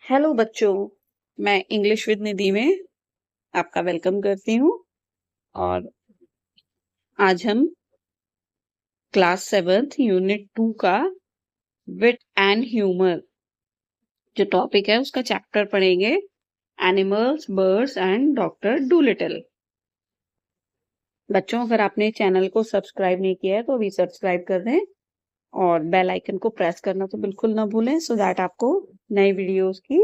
Hello बच्चों, मैं English with निधि में आपका वेलकम करती हूँ और आज हम क्लास 7th यूनिट 2 का विट एंड ह्यूमर जो टॉपिक है उसका चैप्टर पढ़ेंगे animals, birds and doctor Doolittle. बच्चों, अगर आपने चैनल को सब्सक्राइब नहीं किया है तो अभी सब्सक्राइब कर दें और बेल आइकन को प्रेस करना तो बिल्कुल ना भूलें सो दैट आपको नई वीडियोस की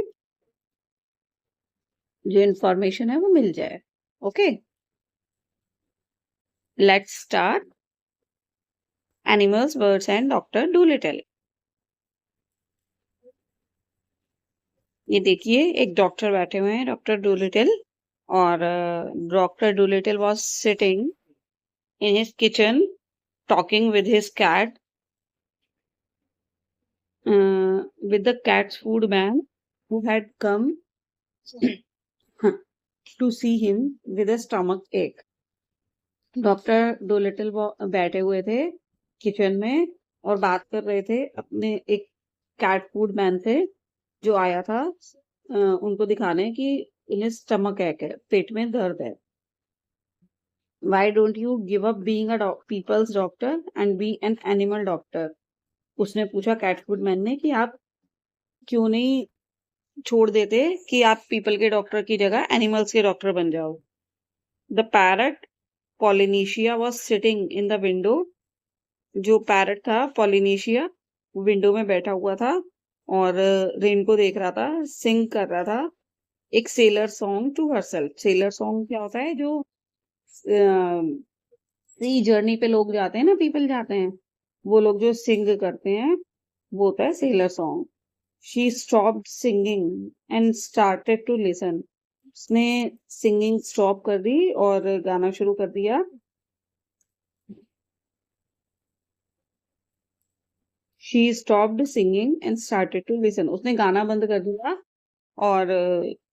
जो इंफॉर्मेशन है वो मिल जाए। Okay, let's start animals, birds and doctor Dolittle. ये देखिए, एक डॉक्टर बैठे हुए हैं, डॉक्टर डूलिटिल। और doctor Dolittle was sitting in his kitchen talking with his cat, with the cat's food man who had come to see him with a stomach ache. Doctor Dolittle बैठे हुए थे kitchen में और बात कर रहे थे अपने एक कैट फूड मैन से जो आया था उनको दिखाने कि इन्हें स्टमक एक है, पेट में दर्द है। Why don't you give up being a people's doctor and be an animal doctor? उसने पूछा कैट फूड मैन ने कि आप क्यों नहीं छोड़ देते कि आप पीपल के डॉक्टर की जगह एनिमल्स के डॉक्टर बन जाओ। The parrot Polynesia was sitting in the window. जो पैरट था पॉलिनेशिया विंडो में बैठा हुआ था और रेन को देख रहा था, सिंग कर रहा था एक sailor song to herself. Sailor song क्या होता है? जो सी जर्नी पे लोग जाते हैं ना, पीपल जाते हैं, वो लोग जो सिंग करते हैं वो होता है sailor song. She stopped singing and started to listen. उसने सिंगिंग स्टॉप कर दी और गाना शुरू कर दिया। She stopped singing and started to listen. उसने गाना बंद कर दिया और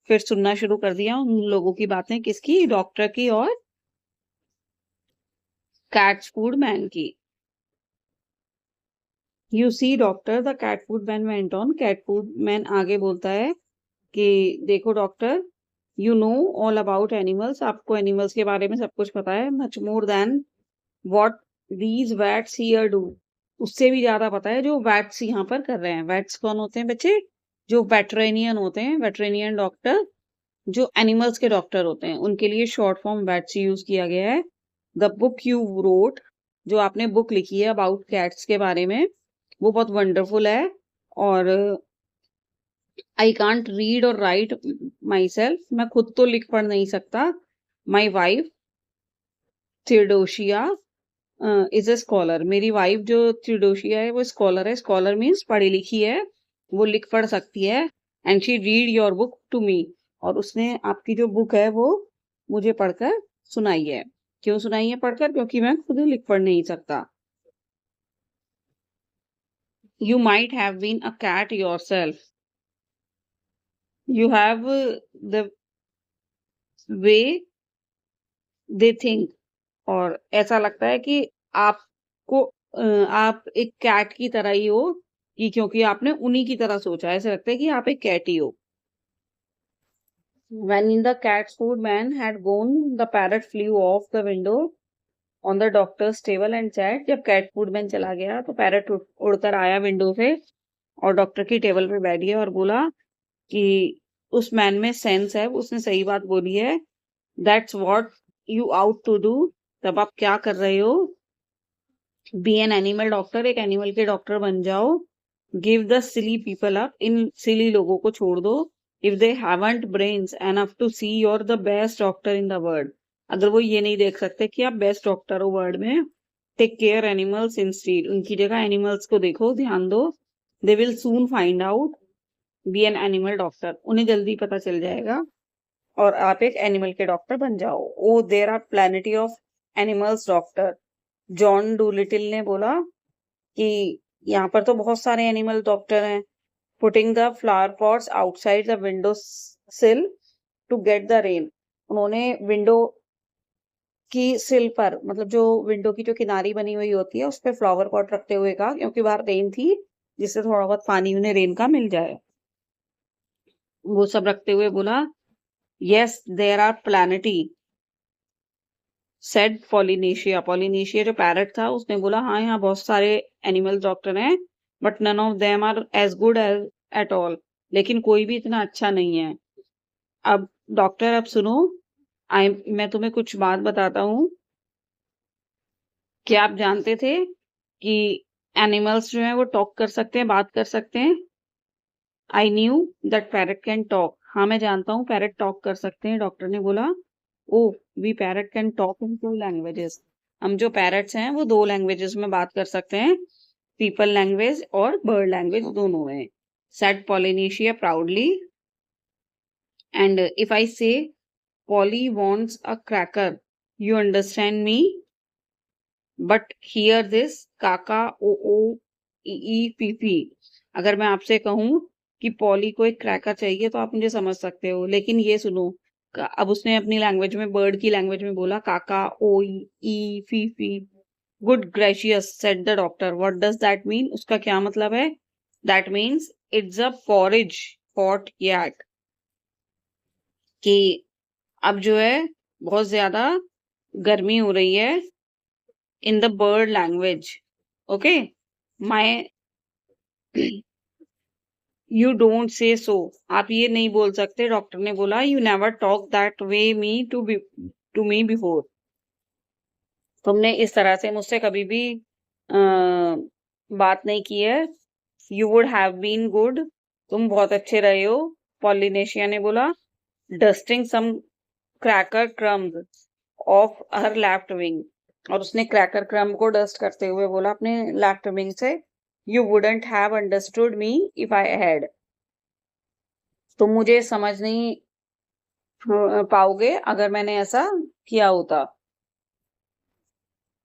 फिर सुनना शुरू कर दिया उन लोगों की बातें। किसकी? डॉक्टर की और कैट फूड मैन की। You see doctor, the cat food man went on. Cat food man आगे बोलता है कि देखो doctor, you know all about animals. आपको एनिमल्स के बारे में सब कुछ पता है। Much more than what these vets here do. उससे भी ज्यादा पता है जो वैट्स यहाँ पर कर रहे हैं। वैट्स कौन होते हैं बच्चे? जो वेटरेनियन होते हैं, वेटरेनियन डॉक्टर, जो एनिमल्स के डॉक्टर होते हैं, उनके लिए शॉर्ट फॉर्म वैट्स यूज किया गया है। द बुक यू रोट, जो आपने बुक लिखी है अबाउट कैट्स के बारे में, वो बहुत वंडरफुल है। और आई कांट रीड और राइट माई सेल्फ, मैं खुद तो लिख पढ़ नहीं सकता। My wife Theodosia is a scholar. मेरी वाइफ जो थियोडोशिया है वो स्कॉलर है। स्कॉलर मीन्स पढ़ी लिखी है, वो लिख पढ़ सकती है। And she read your book to me, और उसने आपकी जो बुक है वो मुझे पढ़कर सुनाई है। क्यों सुनाई है पढ़कर? क्योंकि मैं खुद लिख पढ़ नहीं सकता। You might have been a cat yourself. You have the way they think, और ऐसा लगता है कि आपको आप एक कैट की तरह ही हो, कि क्योंकि आपने उन्हीं की तरह सोचा है। ऐसा लगता है कि आप एक कैट ही हो। When the cat's food man had gone, the parrot flew off the window on the doctor's table and said, जब कैट फूड मैन चला गया तो पैरट उड़कर आया विंडो से और डॉक्टर की टेबल पे बैठ गया और बोला कि उस मैन में सेंस है, उसने सही बात बोली है। That's what you ought to do. तब आप क्या कर रहे हो? बी एन एनिमल डॉक्टर, एक एनिमल के डॉक्टर बन जाओ। Give the silly people up, इन सिली लोगों को छोड़ दो। If they haven't brains enough to see your the best doctor in the world, अगर वो ये नहीं देख सकते कि आप बेस्ट डॉक्टर हो वर्ल्ड में, टेक केयर एनिमल्स इंस्टीड, उनकी जगह एनिमल्स को देखो, ध्यान दो। They will soon find out, be an animal doctor, उन्हें जल्दी पता चल जाएगा और आप एक एनिमल के डॉक्टर बन जाओ। Oh there are plenty of animals doctor. John Doolittle ने बोला कि यहाँ पर तो बहुत सारे एनिमल डॉक्टर हैं। Putting the flower pots outside the window sill to get the rain. उन्होंने विंडो की सिल पर, मतलब जो विंडो की जो किनारी बनी हुई होती है उस पर फ्लावर पॉट रखते हुए कहा, क्योंकि बाहर रेन थी, जिससे थोड़ा बहुत पानी उन्हें रेन का मिल जाए। वो सब रखते हुए बोला, yes there are plenty, said Polynesia. Polynesia जो पैरट था उसने बोला, हाँ यहाँ बहुत सारे एनिमल डॉक्टर हैं, but none of them are as good as at all, लेकिन कोई भी इतना अच्छा नहीं है। अब डॉक्टर, अब सुनो, मैं तुम्हें कुछ बात बताता हूँ। क्या आप जानते थे कि एनिमल्स जो हैं वो टॉक कर सकते हैं, बात कर सकते हैं? I knew that parrot can talk. हाँ मैं जानता हूँ पैरट टॉक कर सकते हैं। डॉक्टर ने बोला, oh we parrot can talk in 2 languages. हम जो पैरट्स हैं वो 2 लैंग्वेजेस में बात कर सकते हैं, पीपल लैंग्वेज और बर्ड लैंग्वेज दोनों में, said Polynesia proudly. And if I से Polly wants a cracker, you understand me? But hear this, काका ओ ओ ई ई पी पी। अगर मैं आपसे कहूं कि पॉली को एक क्रैकर चाहिए तो आप मुझे समझ सकते हो, लेकिन ये सुनो, अब उसने अपनी लैंग्वेज में, बर्ड की लैंग्वेज में बोला, काका ओ ई फी फी। Good gracious said the doctor, what does that mean? उसका क्या मतलब है? That means it's a porridge hot cat, कि अब जो है बहुत ज्यादा गर्मी हो रही है in the bird language. Okay, my you don't say so, आप ये नहीं बोल सकते। डॉक्टर ने बोला, you never talk that way me to me before. तुमने इस तरह से मुझसे कभी भी बात नहीं की है। You would have been good, तुम बहुत अच्छे रहे हो। पॉलिनेशिया ने बोला, dusting some cracker crumbs off her left wing. और उसने क्रैकर क्रम्ब को डस्ट करते हुए बोला अपने लेफ्ट विंग से, you wouldn't have understood me if I had, तुम मुझे समझ नहीं पाओगे अगर मैंने ऐसा किया होता।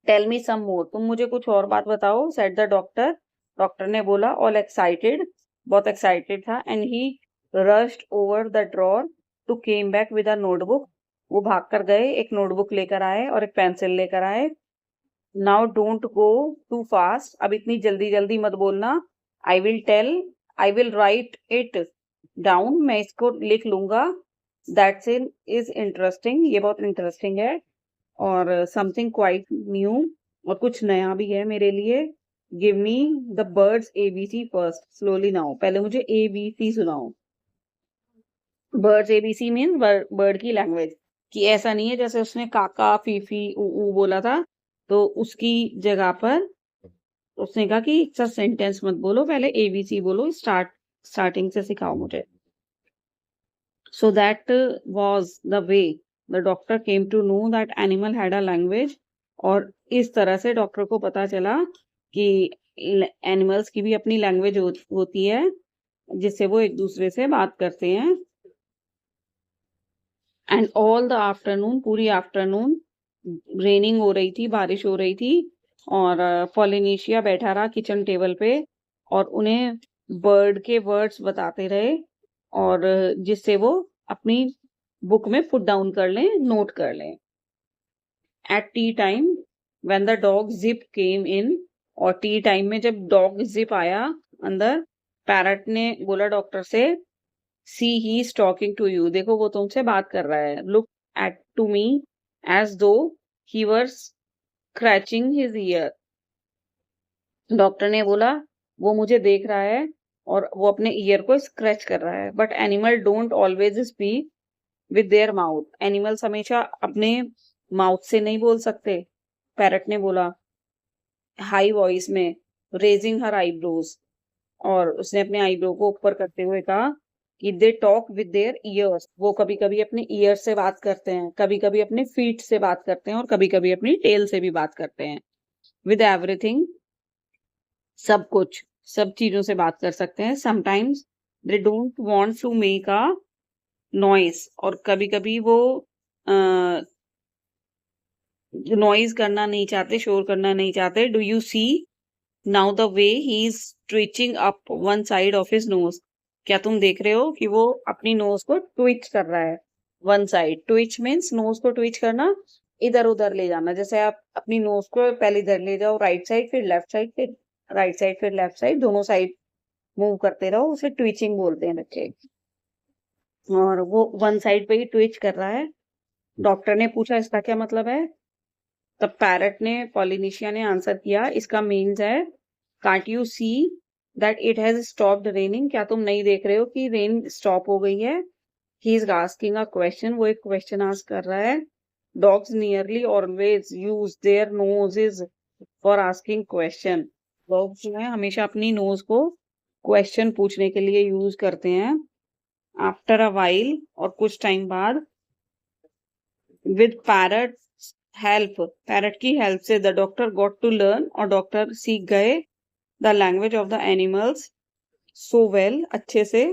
टेल मी सम मोर, तुम मुझे कुछ और बात बताओ, सेड द डॉक्टर। डॉक्टर ने बोला, ऑल एक्साइटेड, बहुत एक्साइटेड था। And he rushed over the drawer to came back with a notebook, वो भाग कर गए, एक नोटबुक लेकर आए और एक पेंसिल लेकर आए। Now don't go too fast, अब इतनी जल्दी जल्दी मत बोलना। I will tell, I will write it down, मैं इसको लिख लूंगा। दैट्स इज इंटरेस्टिंग, ये बहुत इंटरेस्टिंग है, और समथिंग क्वाइट न्यू, और कुछ नया भी है मेरे लिए। Give me the birds ABC first slowly now, पहले मुझे एबीसी सुनाओ। बर्ड्स एबीसी मीन बर्ड की लैंग्वेज, कि ऐसा नहीं है जैसे उसने काका फीफी ऊ बोला था, तो उसकी जगह पर उसने कहा कि एक सेंटेंस मत बोलो, पहले एबीसी बोलो, स्टार्टिंग से सिखाओ मुझे। So that was the way the doctor came to know that animal had a language। और इस तरह से डॉक्टर को पता चला कि एनिमल्स की भी अपनी लैंग्वेज होती है, जिससे वो एक दूसरे से बात करते हैं। एंड ऑल द आफ्टरनून, पूरी आफ्टरनून रेनिंग हो रही थी, बारिश हो रही थी, और पॉलिनेशिया बैठा रहा किचन टेबल पे और उन्हें बर्ड के वर्ड्स बताते रहे, और जिससे वो अपनी बुक में पुट डाउन कर लें, नोट कर लें। At tea time when the dog Jip came in, और टी टाइम में जब डॉग जिप आया अंदर, पैरट ने बोला डॉक्टर से, see he is talking to you, देखो वो तुमसे बात कर रहा है। Look at to me as though he were scratching his ear. Doctor ने बोला, वो मुझे देख रहा है और वो अपने ईयर को स्क्रैच कर रहा है। But animal don't always speak with their mouth, animals हमेशा अपने माउथ से नहीं बोल सकते। पैरट ने बोला हाई वॉइस में, रेजिंग हर आईब्रोज, और उसने अपने आईब्रो को ऊपर करते हुए कहा कि they talk with their years, वो कभी कभी अपने ईयर से बात करते हैं, कभी कभी अपने फीट से बात करते हैं, और कभी कभी अपनी टेल से भी बात करते हैं। विद एवरीथिंग, सब कुछ, सब चीजों से बात कर सकते हैं। Sometimes they don't want to make a noise, और कभी कभी वो नॉइज करना नहीं चाहते, शोर करना नहीं चाहते। Do you see now the way he is twitching up one side of his nose, क्या तुम देख रहे हो कि वो अपनी नोज को ट्विच कर रहा है? One side, twitch means nose को ट्विच करना, इधर उधर ले जाना। जैसे आप अपनी नोज को पहले इधर ले जाओ, राइट साइड, फिर लेफ्ट साइड, फिर राइट साइड, फिर लेफ्ट साइड, दोनों साइड मूव करते रहो, उसे ट्विचिंग बोलते हैं बच्चे। और वो वन साइड पे ही ट्विच कर रहा है। डॉक्टर ने पूछा इसका क्या मतलब है? तब पैरट ने, पॉलिनेशिया ने आंसर किया, इसका मीन्स है can't you see that it has stopped raining, क्या तुम नहीं देख रहे हो कि रेन स्टॉप हो गई है? He is asking a question, वो एक क्वेश्चन आस्क कर रहा है। Dogs nearly always use their noses for asking question. Dogs जो है हमेशा अपनी नोज को क्वेश्चन पूछने के लिए यूज करते हैं। आफ्टर अ वाइल, और कुछ टाइम बाद, विद पैरट हेल्प, पैरट की हेल्प से, the doctor got to learn, और डॉक्टर सीख गए the language of the animals so well, अच्छे से,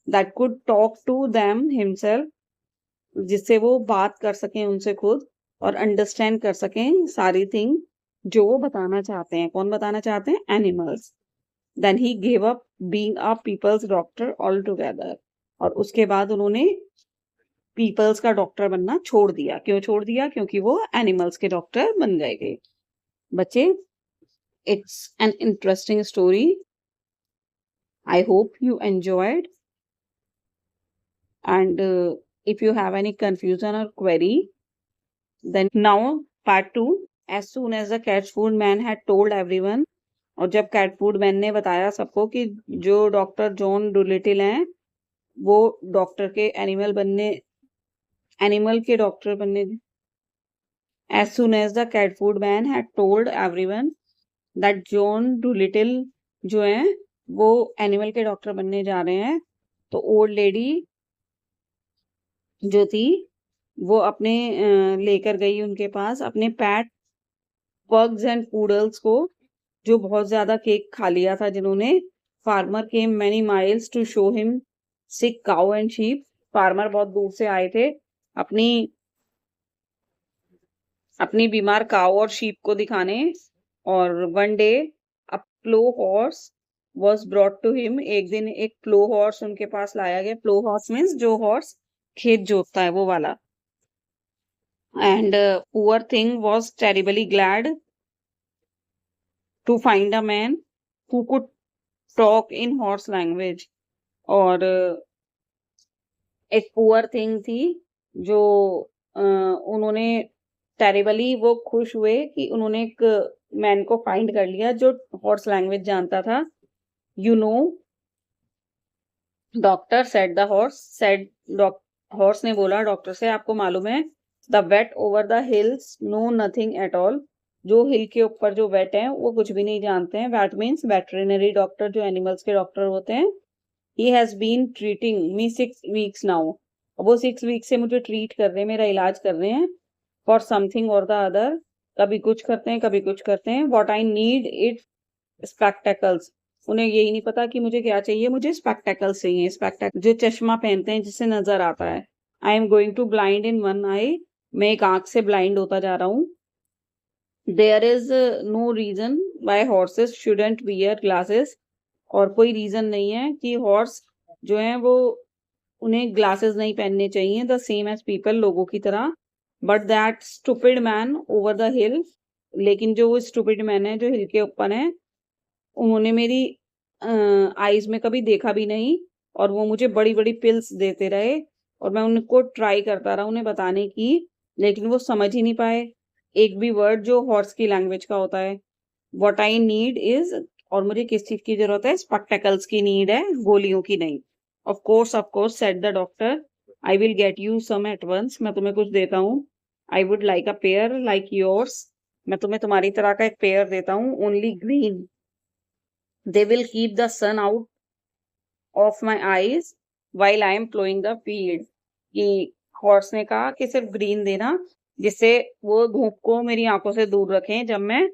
that could talk to them himself, जिससे वो बात कर सकें उनसे खुद, और अंडरस्टैंड कर सकें सारी थिंग जो वो बताना चाहते हैं। कौन बताना चाहते हैं? Animals. Then he give up being a people's doctor altogether, और उसके बाद उन्होंने पीपल्स का डॉक्टर बनना छोड़ दिया। क्यों छोड़ दिया? क्योंकि वो एनिमल्स के डॉक्टर बन गए। बच्चे, it's an interesting story. I hope you enjoyed, and if you have any confusion or query, then now part 2, as soon as the cat food man had told everyone, और जब cat food man ने बताया सबको कि जो doctor John Dolittle हैं वो doctor के एनिमल के डॉक्टर बनने, as soon as the cat food man had told everyone that John Dolittle जो है वो एनिमल के डॉक्टर बनने जा रहे हैं, तो ओल्ड लेडी जो थी वो अपने लेकर गई उनके पास अपने पैट पग्स एंड पूडल्स को, जो बहुत ज्यादा केक खा लिया था जिन्होंने। Farmer came many miles to show him sick cow and sheep, farmer बहुत दूर से आए थे अपनी अपनी बीमार काऊ और शीप को दिखाने। और one day a plough horse was brought to him, एक दिन एक प्लो हॉर्स उनके पास लाया गया। प्लो हॉर्स मीन्स जो हॉर्स खेत जोतता है वो वाला। And poor thing was terribly glad to find a man who could talk in horse language. और एक पुअर थिंग थी जो उन्होंने टेरिबली, वो खुश हुए कि उन्होंने एक मैन को फाइंड कर लिया जो हॉर्स लैंग्वेज जानता था। You know doctor said the horse, said horse ने बोला डॉक्टर से, आपको मालूम है the vet over the hills know nothing at all, जो हिल के ऊपर जो वेट हैं वो कुछ भी नहीं जानते हैं। वेट मीन्स वेटरिनरी डॉक्टर, जो एनिमल्स के डॉक्टर होते हैं। He has been treating me 6 weeks now, वो 6 वीक से मुझे ट्रीट कर रहे हैं, मेरा इलाज कर रहे हैं। फॉर समथिंग और द अदर, कभी कुछ करते हैं कभी कुछ करते हैं। What I need it spectacles, उन्हें यही नहीं पता कि मुझे क्या चाहिए, मुझे स्पेक्टेकल्स चाहिए। स्पेक्टेकल जो चश्मा पहनते हैं जिससे नजर आता है। I am going to blind in one eye, मैं एक आंख से ब्लाइंड होता जा रहा हूँ। There is no reason why horses shouldn't wear glasses, और कोई रीजन नहीं है कि हॉर्स जो है वो उन्हें ग्लासेस नहीं पहनने चाहिए, द सेम एज पीपल, लोगों की तरह। But that stupid man over the हिल, लेकिन जो वो स्टूपिड मैन है जो हिल के ऊपर है, उन्होंने मेरी आईज में कभी देखा भी नहीं, और वो मुझे बड़ी बड़ी पिल्स देते रहे, और मैं उनको ट्राई करता रहा उन्हें बताने की, लेकिन वो समझ ही नहीं पाए एक भी वर्ड जो हॉर्स की लैंग्वेज का होता है। व्हाट आई नीड इज, और मुझे किस चीज की जरूरत है? स्पेक्टेकल्स की नीड है, गोलियों की नहीं। Of course said the doctor, I will get you some at once, मैं तुम्हें कुछ देता हूँ। I would like a pair like yours, मैं तुम्हें तुम्हारी तरह का एक पेयर देता हूँ, only green, they will keep the sun out of my eyes while I am plowing the field, कि हॉर्स ने कहा कि सिर्फ ग्रीन देना, जिससे वो धूप को मेरी आंखों से दूर रखें जब मैं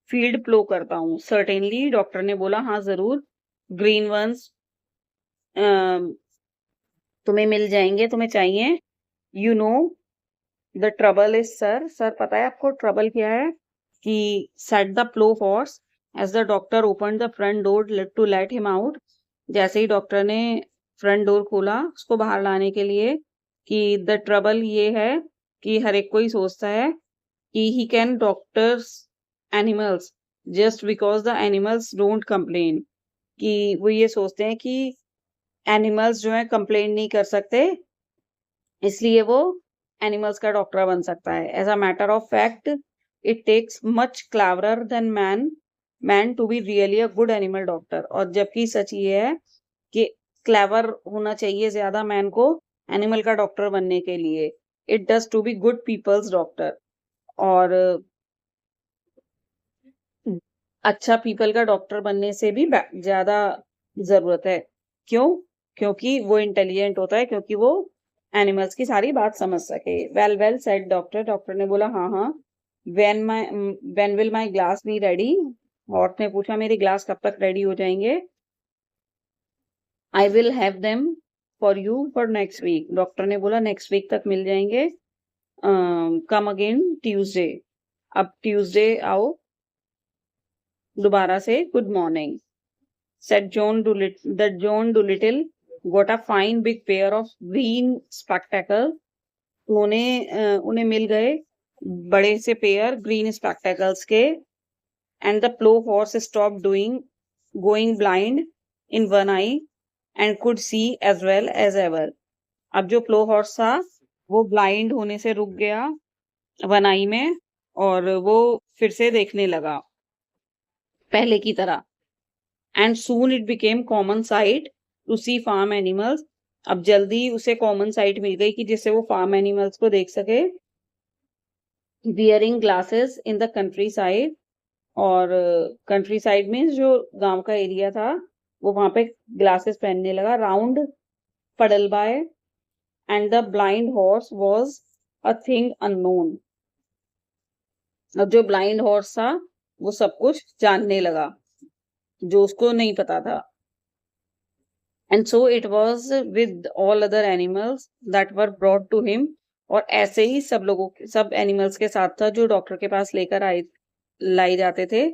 फील्ड प्लो करता हूँ। सर्टेनली, डॉक्टर ने बोला, हाँ जरूर, ग्रीन वंस तुम्हें मिल जाएंगे, तुम्हें चाहिए। You know the trouble is sir, sir पता है आपको ट्रबल क्या है? कि said the plough horse as the doctor open the front door to let him out, जैसे ही डॉक्टर ने फ्रंट डोर खोला उसको बाहर लाने के लिए, कि द ट्रबल ये है कि हर एक कोई सोचता है कि he can doctors animals just because the animals don't complain, कि वो ये सोचते हैं कि एनिमल्स जो है कंप्लेन नहीं कर सकते, इसलिए वो एनिमल्स का डॉक्टर बन सकता है। As a matter of fact it takes much cleverer than man to be really a good animal doctor. और जबकि सच ये है कि क्लेवर होना चाहिए ज्यादा मैन को एनिमल का डॉक्टर बनने के लिए। It does to be good people's doctor. और अच्छा पीपल का डॉक्टर बनने से भी ज्यादा जरूरत है। क्यों? क्योंकि वो इंटेलिजेंट होता है, क्योंकि वो एनिमल्स की सारी बात समझ सके। Well well said doctor. Doctor ने बोला हाँ हाँ। When will my glass be ready? हॉर्स ने पूछा मेरी ग्लास कब तक रेडी हो जाएंगे? I will have them for you for next week. Doctor ने बोला नेक्स्ट वीक तक मिल जाएंगे। Come again Tuesday. अब ट्यूसडे आओ दोबारा से। Good morning said John Dolittle. That John Dolittle got a fine big pair of green spectacles. उन्हें मिल गए बड़े से पेयर ग्रीन स्पेक्टेकल्स के। And the plough horse stop going blind in one eye and could see as well as ever. अब जो प्लो horse था वो blind होने से रुक गया वन आई में, और वो फिर से देखने लगा पहले की तरह। And soon it became common sight to see farm animals. अब जल्दी उसे कॉमन साइट मिल गई कि जिससे वो फार्म एनिमल्स को देख सके। Bearing glasses in the country side. और कंट्री साइड में जो गांव का एरिया था वो वहां पे ग्लासेस पहनने लगा। Round puddle by and the blind horse was a thing unknown. अब जो ब्लाइंड हॉर्स था वो सब कुछ जानने लगा जो उसको नहीं पता था। And so it was with all other animals that were brought to him. और ऐसे ही सब एनिमल्स के साथ था जो डॉक्टर के पास लाई जाते थे।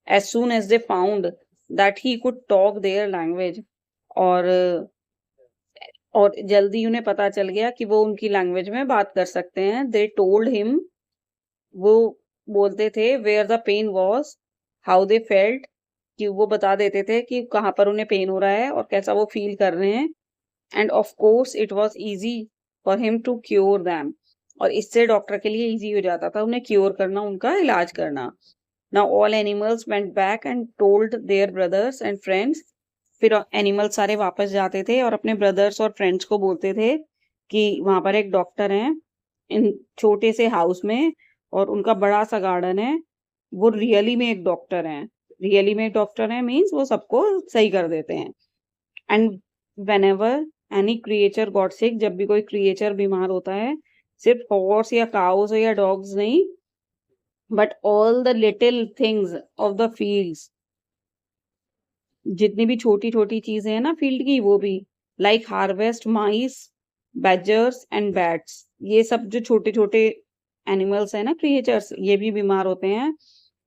As soon as they found that he could talk their language. और जल्दी उन्हें पता चल गया कि वो उनकी लैंग्वेज में बात कर सकते हैं। They told him, वो बोलते थे where the pain was, how they felt, कि वो बता देते थे कि कहाँ पर उन्हें पेन हो रहा है और कैसा वो फील कर रहे हैं। And of course it was easy for him to cure them. और इससे डॉक्टर के लिए इजी हो जाता था उन्हें क्योर करना, उनका इलाज करना। Now all animals went back and told their brothers and friends. फिर एनिमल सारे वापस जाते थे और अपने ब्रदर्स और फ्रेंड्स को बोलते थे कि वहां पर एक डॉक्टर है इन छोटे से हाउस में, और उनका बड़ा सा गार्डन है। वो रियली में एक डॉक्टर है। रियली में डॉक्टर है मीन्स वो सबको सही कर देते हैं। And whenever any creature got sick, जब भी कोई क्रिएचर बीमार होता है, सिर्फ हॉर्स या काउस या डॉग्स नहीं, but all the little things of the fields, जितनी भी छोटी छोटी चीजें हैं ना फील्ड की, वो भी like harvest mice badgers and bats, ये सब जो छोटे छोटे एनिमल्स है ना क्रिएचर्स, ये भी बीमार होते हैं।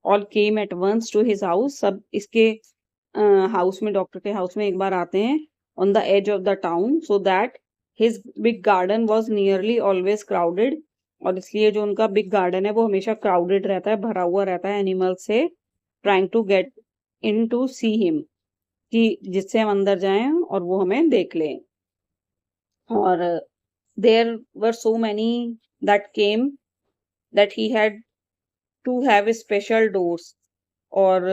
All came at once to his house, सब इसके हाउस में, डॉक्टर के हाउस में एक बार आते हैं। On the edge of the town so that his big garden was nearly always crowded. और इसलिए जो उनका बिग गार्डन है वो हमेशा क्राउडेड रहता है, भरा हुआ रहता है एनिमल से। Trying to get in to see him, कि जिससे हम अंदर जाएं और वो हमें देख लें। और there were so many that came that he had to have special doors. और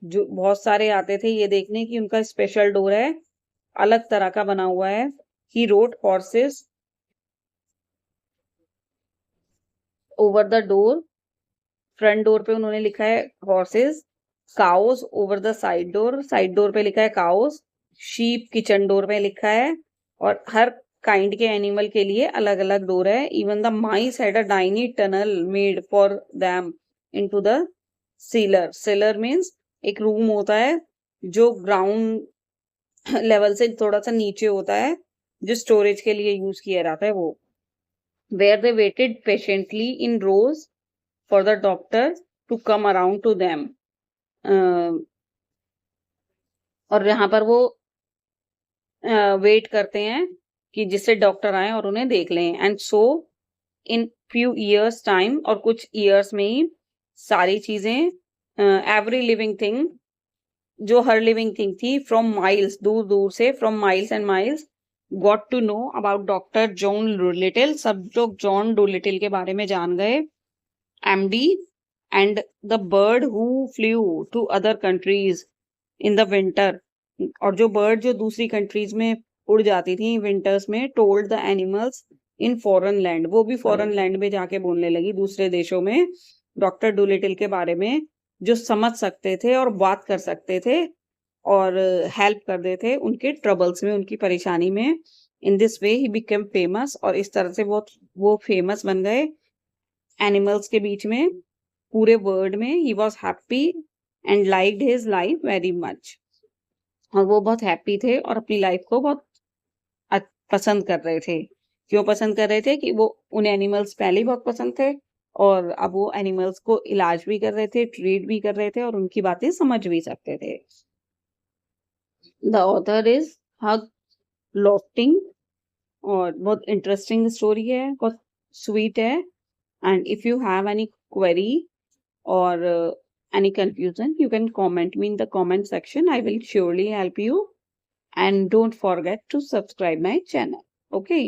जो बहुत सारे आते थे ये देखने की उनका स्पेशल डोर है, अलग तरह का बना हुआ है। He wrote horses over the door, front door पे उन्होंने लिखा है horses. Cows over the side door पे लिखा है काउस। शीप किचन डोर पे लिखा है। और हर काइंड के एनिमल के लिए अलग अलग डोर है। Even the mice had a डाइनी tunnel made for them into the seller. Seller means एक रूम होता है जो ग्राउंड लेवल से थोड़ा सा नीचे होता है, जो स्टोरेज के लिए यूज किया जाता है वो। Where they waited patiently in rows for the doctor to come around to them. और यहाँ पर वो वेट करते हैं कि जिससे डॉक्टर आए और उन्हें देख लें। And so in few years time, और कुछ ईयर्स में ही सारी चीजें, एवरी लिविंग थिंग जो हर लिविंग थिंग थी फ्रॉम माइल्स, दूर दूर से, from miles and miles, got to know about doctor John Dolittle. सब लोग जॉन डूलिटिल के बारे में जान गए, MD, and the bird who flew to other countries in the winter. और जो बर्ड जो दूसरी कंट्रीज में उड़ जाती थी विंटर्स में, told the animals in foreign land, वो भी फॉरेन लैंड में जाके बोलने लगी, दूसरे देशों में, डॉक्टर डूलिटिल के बारे में, जो समझ सकते थे और बात कर सकते थे और हेल्प कर देते थे उनके ट्रबल्स में, उनकी परेशानी में। In this way he became famous, और इस तरह से वो फेमस बन गए एनिमल्स के बीच में, पूरे वर्ल्ड में। He was happy and liked his life very much, और वो बहुत हैप्पी थे और अपनी लाइफ को बहुत पसंद कर रहे थे। क्यों पसंद कर रहे थे? कि वो उन एनिमल्स पहले ही बहुत पसंद थे, और अब वो एनिमल्स को इलाज भी कर रहे थे, ट्रीट भी कर रहे थे, और उनकी बातें समझ भी सकते थे। The author is hug lofting, और बहुत इंटरेस्टिंग स्टोरी है, बहुत स्वीट है। And if you have any query or any confusion, you can comment me in the comment section. I will surely help you, and don't forget to subscribe my channel. Okay,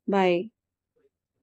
bye.